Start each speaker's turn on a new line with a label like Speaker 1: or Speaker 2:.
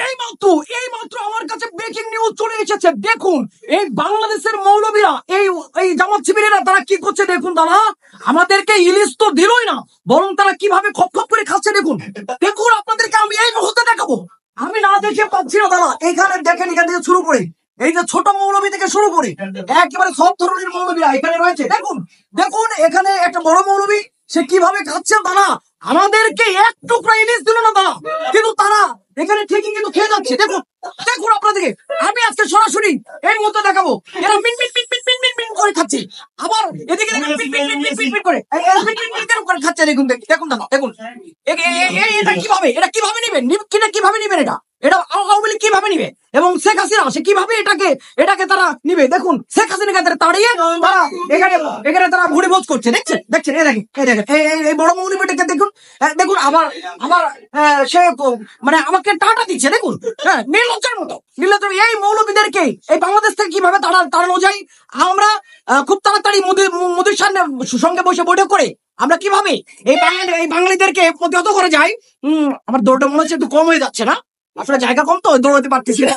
Speaker 1: এইমাত্র এইমাত্র আমার কাছে ব্রেকিং নিউজ চলে এসেছে। দেখুন এই বাংলাদেশের মৌলবীরা এই জামাত শিবিরেরা তারা কি করছে দেখুন। তারা আমাদেরকে ইলিশ তো দিলই না, বরং তারা কিভাবে খপ খপ করে খাচ্ছে দেখুন। দেখুন আপনাদেরকে আমি এই মুহূর্তে দেখাবো, আমি না দেখে পাচ্ছি না। তারা এখানে দেখেন, এখান থেকে শুরু করে এই যে ছোট মৌলবী থেকে শুরু করে একেবারে সব ধরনের মৌলবীরা এখানে রয়েছে। দেখুন দেখুন এখানে একটা বড় মৌলবী, সে কিভাবে খাচ্ছে। তারা আমাদেরকে এক টুকরা ইলিশ দিল না তারা, কিন্তু তারা এখানে ঠিকই কিন্তু খেয়ে যাচ্ছে। দেখুন দেখুন আপনাদেরকে আমি আজকে সরাসরি এই মুহূর্তে দেখাবো, এরা মিন মিন মিন মিন মিন মিন মিন করে খাচ্ছে। আবার এদিকে দেখেন মিন মিন মিন মিন মিন মিন করে এরা মিন মিন মিন করে খাচ্ছে। দেখুন দেখুন দাদা, দেখুন এটা কিভাবে, এটা কিভাবে নিবেন, কিভাবে নিবেন এটা, এটা আওয়ামী লীগ কিভাবে নিবে এবং শেখ হাসিনা সে কিভাবে এটাকে তারা নিবে। দেখুন শেখ হাসিনাকে তাড়িয়ে তারা এখানে তারা ঘুরে ভোজ করছে। দেখছেন দেখছেন এই দেখেন এই বড় মৌলবীটাকে দেখুন। দেখুন আবার আবার সে মানে আমাকে টাটা দিচ্ছে। দেখুন হ্যাঁ, নির্লজ্জের মতো নির্লজ্জ। এই মৌলবীদেরকে এই বাংলাদেশ থেকে কিভাবে তাড়ানো যায়, আমরা খুব তাড়াতাড়ি মোদির সঙ্গে বসে বৈঠক করে আমরা কিভাবে এই বাঙালিদেরকে প্রতিহত করে যাই। আমার দৌড়টা মনে হচ্ছে একটু কম হয়ে যাচ্ছে না, আসলে জায়গা কম তো দৌড়াতে পারতেছি না।